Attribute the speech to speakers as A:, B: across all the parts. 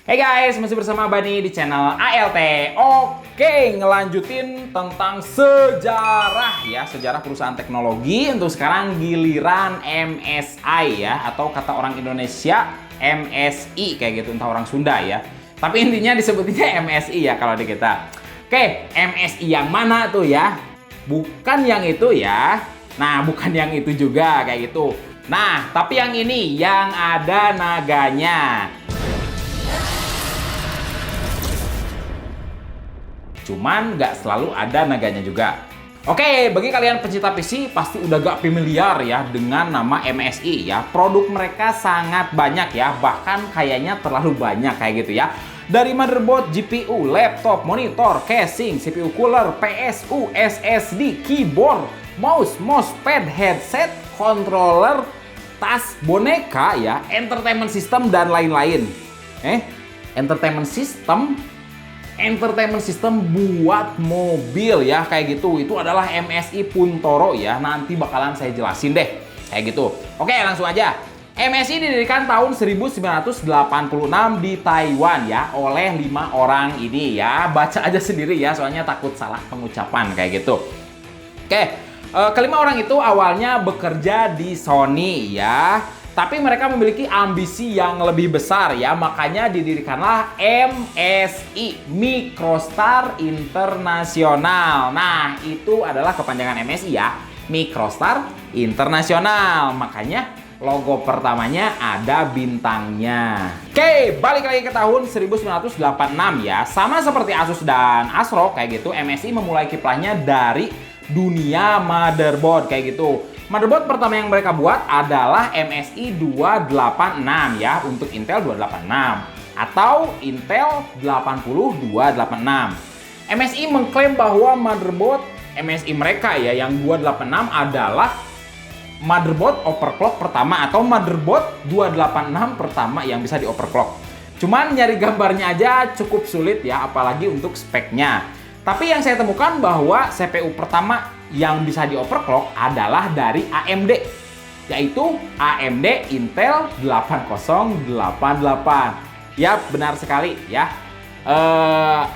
A: Hey guys, masih bersama Bani di channel ALT. Oke, ngelanjutin tentang sejarah ya, sejarah perusahaan teknologi. Untuk sekarang giliran MSI ya, atau kata orang Indonesia MSI kayak gitu, entah orang Sunda ya. Tapi intinya disebutnya MSI ya kalau di kita. Oke, MSI yang mana tuh ya? Bukan yang itu ya. Nah, bukan yang itu juga kayak gitu. Nah, tapi yang ini yang ada naganya. Cuman nggak selalu ada naganya juga. Oke, bagi kalian pencinta PC pasti udah gak familiar ya dengan nama MSI ya. Produk mereka sangat banyak ya, bahkan kayaknya terlalu banyak kayak gitu ya. Dari motherboard, GPU, laptop, monitor, casing, CPU cooler, PSU, SSD, keyboard, mouse, mousepad, headset, controller, tas, boneka ya, entertainment system dan lain-lain. Entertainment system buat mobil ya kayak gitu. Itu adalah MSI Puntoro ya. Nanti bakalan saya jelasin deh kayak gitu. Oke, langsung aja. MSI didirikan tahun 1986 di Taiwan ya oleh 5 orang ini ya. Baca aja sendiri ya, soalnya takut salah pengucapan kayak gitu. Oke, kelima orang itu awalnya bekerja di Sony ya. Tapi mereka memiliki ambisi yang lebih besar ya, makanya didirikanlah MSI, Microstar International. Nah, itu adalah kepanjangan MSI ya, Microstar International. Makanya logo pertamanya ada bintangnya. Oke, balik lagi ke tahun 1986 ya. Sama seperti Asus dan ASRock kayak gitu, MSI memulai kiprahnya dari dunia motherboard kayak gitu. Motherboard pertama yang mereka buat adalah MSI 286 ya, untuk Intel 286 atau Intel 80286. MSI mengklaim bahwa motherboard MSI mereka ya yang 286 adalah motherboard overclock pertama atau motherboard 286 pertama yang bisa di overclock. Cuman nyari gambarnya aja cukup sulit ya, apalagi untuk speknya. Tapi yang saya temukan bahwa CPU pertama yang bisa di overclock adalah dari AMD, yaitu AMD Intel 8088. Ya, benar sekali ya.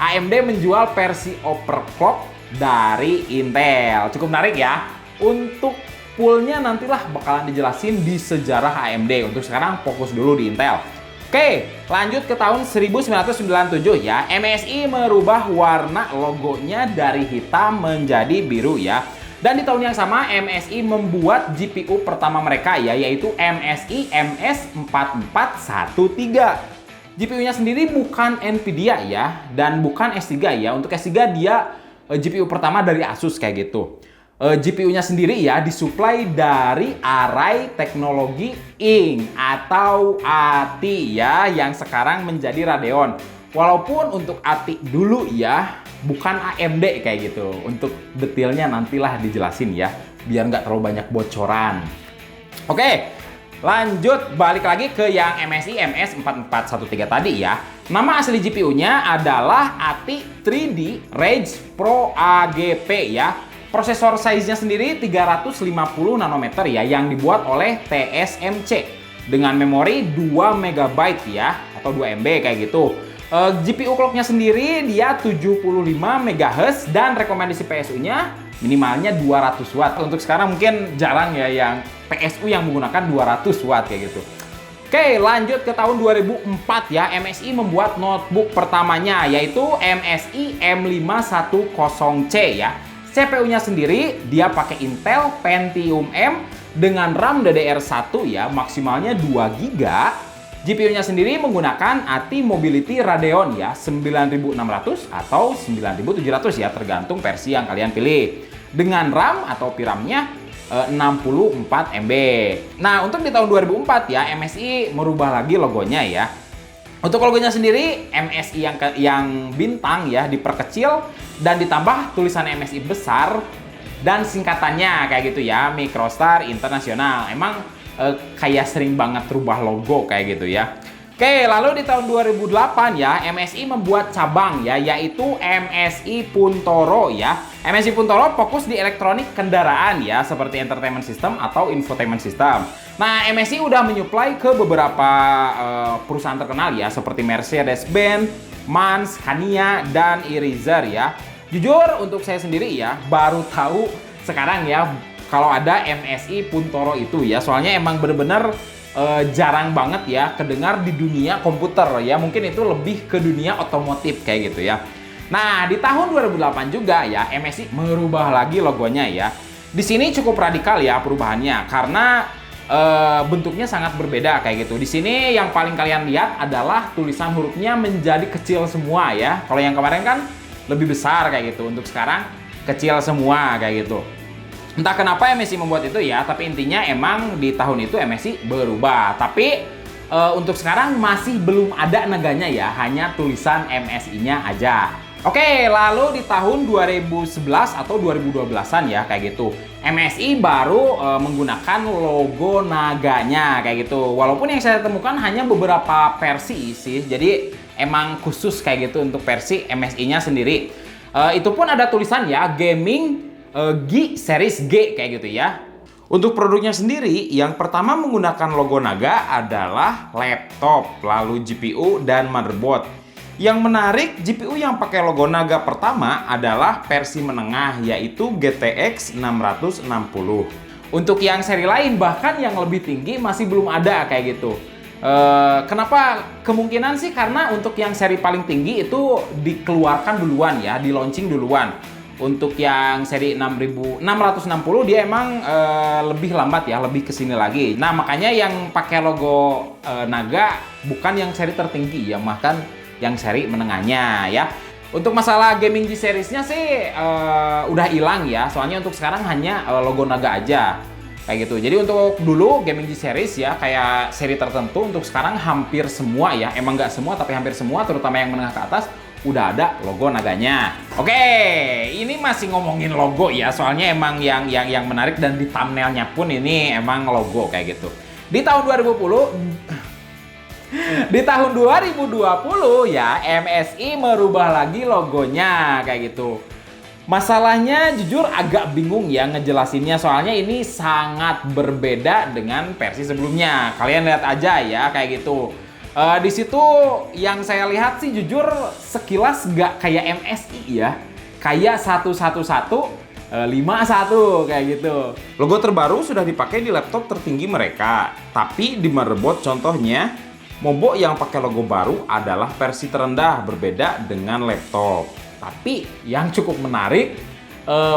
A: AMD menjual versi overclock dari Intel. Cukup menarik ya. Untuk poolnya nantilah bakalan dijelasin di sejarah AMD. Untuk sekarang fokus dulu di Intel. Oke, lanjut ke tahun 1997 ya. MSI merubah warna logonya dari hitam menjadi biru ya. Dan di tahun yang sama MSI membuat GPU pertama mereka ya, yaitu MSI MS4413. GPU-nya sendiri bukan Nvidia ya, dan bukan S3 ya. Untuk S3 dia GPU pertama dari Asus kayak gitu. GPU-nya sendiri ya disuplai dari Array Technology Inc. atau ATI ya, yang sekarang menjadi Radeon. Walaupun untuk ATI dulu ya bukan AMD kayak gitu. Untuk detailnya nantilah dijelasin ya, biar nggak terlalu banyak bocoran. Oke, lanjut balik lagi ke yang MSI MS4413 tadi ya. Nama asli GPU-nya adalah ATI 3D Rage Pro AGP ya. Prosesor size-nya sendiri 350 nanometer ya, yang dibuat oleh TSMC dengan memori 2 MB ya, atau 2 MB kayak gitu. GPU clock-nya sendiri dia 75 MHz dan rekomendasi PSU-nya minimalnya 200 watt. Untuk sekarang mungkin jarang ya yang PSU yang menggunakan 200 watt kayak gitu. Oke, lanjut ke tahun 2004 ya. MSI membuat notebook pertamanya, yaitu MSI M510C ya. CPU-nya sendiri dia pakai Intel Pentium M dengan RAM DDR1 ya, maksimalnya 2 GB. GPU-nya sendiri menggunakan ATI Mobility Radeon ya, 9600 atau 9700 ya, tergantung versi yang kalian pilih. Dengan RAM atau VRAM-nya 64 MB. Nah, untuk di tahun 2004 ya, MSI merubah lagi logonya ya. Untuk logonya sendiri, MSI yang bintang ya diperkecil dan ditambah tulisan MSI besar dan singkatannya kayak gitu ya, Microstar International. Emang kayak sering banget rubah logo kayak gitu ya. Oke, lalu di tahun 2008 ya, MSI membuat cabang ya, yaitu MSI Puntoro ya. MSI Puntoro fokus di elektronik kendaraan ya, seperti entertainment system atau infotainment system. Nah, MSI udah menyuplai ke beberapa perusahaan terkenal ya, seperti Mercedes-Benz, MAN, Scania, dan Erizer ya. Jujur untuk saya sendiri ya, baru tahu sekarang ya kalau ada MSI Puntoro itu ya. Soalnya emang bener-bener jarang banget ya kedengar di dunia komputer ya. Mungkin itu lebih ke dunia otomotif kayak gitu ya. Nah, di tahun 2008 juga ya, MSI merubah lagi logonya ya. Di sini cukup radikal ya perubahannya, karena bentuknya sangat berbeda kayak gitu. Di sini yang paling kalian lihat adalah tulisan hurufnya menjadi kecil semua ya. Kalau yang kemarin kan lebih besar kayak gitu. Untuk sekarang kecil semua kayak gitu. Entah kenapa MSI membuat itu ya, tapi intinya emang di tahun itu MSI berubah. Tapi untuk sekarang masih belum ada naganya ya, hanya tulisan MSI-nya aja. Oke, lalu di tahun 2011 atau 2012-an ya kayak gitu, MSI baru menggunakan logo naganya kayak gitu. Walaupun yang saya temukan hanya beberapa versi sih, jadi emang khusus kayak gitu untuk versi MSI-nya sendiri. Itu pun ada tulisan ya, Gaming G Series G kayak gitu ya. Untuk produknya sendiri, yang pertama menggunakan logo naga adalah laptop, lalu GPU dan motherboard. Yang menarik, GPU yang pakai logo naga pertama adalah versi menengah, yaitu GTX 660. Untuk yang seri lain, bahkan yang lebih tinggi masih belum ada kayak gitu. Kenapa? Kemungkinan sih karena untuk yang seri paling tinggi itu dikeluarkan duluan ya, di launching duluan. Untuk yang seri 660 dia emang lebih lambat ya, lebih kesini lagi. Nah, makanya yang pakai logo naga bukan yang seri tertinggi ya, bahkan yang seri menengahnya ya. Untuk masalah gaming G series-nya sih udah hilang ya. Soalnya untuk sekarang hanya logo naga aja. Kayak gitu. Jadi untuk dulu gaming G series ya, kayak seri tertentu, untuk sekarang hampir semua ya. Emang nggak semua tapi hampir semua, terutama yang menengah ke atas udah ada logo naganya. Oke, ini masih ngomongin logo ya. Soalnya emang yang menarik, dan di thumbnailnya pun ini emang logo kayak gitu. Di tahun 2020 ya, MSI merubah lagi logonya kayak gitu. Masalahnya jujur agak bingung ya ngejelasinnya, soalnya ini sangat berbeda dengan versi sebelumnya. Kalian lihat aja ya kayak gitu. Di situ yang saya lihat sih jujur sekilas nggak kayak MSI ya, kayak 11151 kayak gitu. Logo terbaru sudah dipakai di laptop tertinggi mereka, tapi di motherboard contohnya, Mobo yang pakai logo baru adalah versi terendah, berbeda dengan laptop. Tapi yang cukup menarik,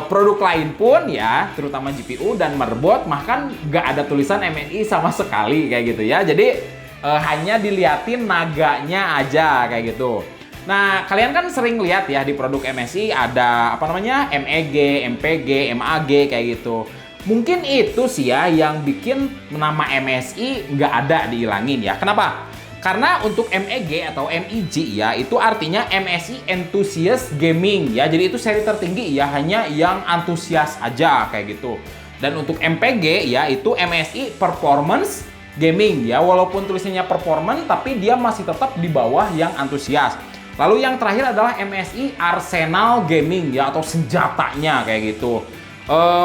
A: produk lain pun ya, terutama GPU dan motherboard, bahkan nggak ada tulisan MSI sama sekali kayak gitu ya. Jadi hanya diliatin naganya aja kayak gitu. Nah, kalian kan sering lihat ya di produk MSI ada apa namanya, MEG, MPG, MAG kayak gitu. Mungkin itu sih ya yang bikin nama MSI nggak ada dihilangin ya. Kenapa? Karena untuk MEG atau MIG ya, itu artinya MSI Enthusiast Gaming ya. Jadi itu seri tertinggi ya, hanya yang antusias aja kayak gitu. Dan untuk MPG ya, itu MSI Performance Gaming ya. Walaupun tulisannya performance, tapi dia masih tetap di bawah yang antusias. Lalu yang terakhir adalah MSI Arsenal Gaming ya, atau senjatanya kayak gitu.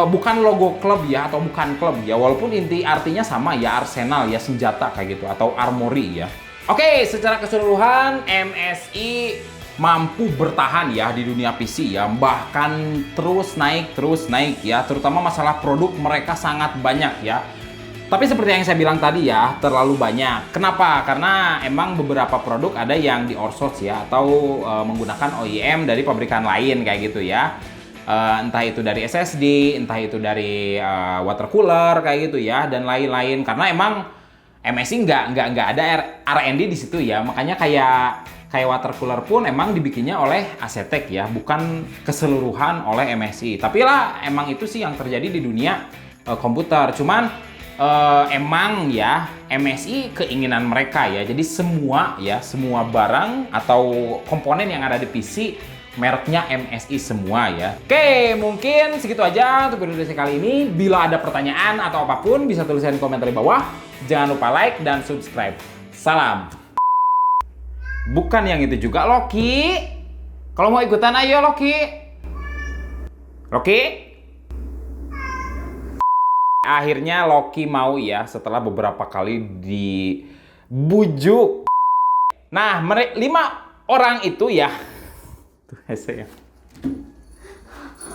A: Bukan logo klub ya, atau bukan klub ya, walaupun inti artinya sama ya, Arsenal ya, senjata kayak gitu, atau armory ya. Oke, secara keseluruhan MSI mampu bertahan ya di dunia PC ya, bahkan terus naik ya, terutama masalah produk mereka sangat banyak ya. Tapi seperti yang saya bilang tadi ya, terlalu banyak. Kenapa? Karena emang beberapa produk ada yang di outsource ya, atau menggunakan OEM dari pabrikan lain kayak gitu ya. Entah itu dari SSD, entah itu dari water cooler kayak gitu ya, dan lain-lain. Karena emang MSI nggak ada R&D di situ ya, makanya kayak water cooler pun emang dibikinnya oleh Asetek ya, bukan keseluruhan oleh MSI. Tapi lah emang itu sih yang terjadi di dunia komputer. Cuman emang ya MSI keinginan mereka ya, jadi semua barang atau komponen yang ada di PC mereknya MSI semua ya. Oke, mungkin segitu aja untuk video kali ini. Bila ada pertanyaan atau apapun, bisa tuliskan di komentar di bawah. Jangan lupa like dan subscribe. Salam. Bukan yang itu juga, Loki. Kalau mau ikutan, ayo Loki. Loki. Akhirnya Loki mau ya setelah beberapa kali dibujuk. Nah, 5 orang itu ya. Tuh,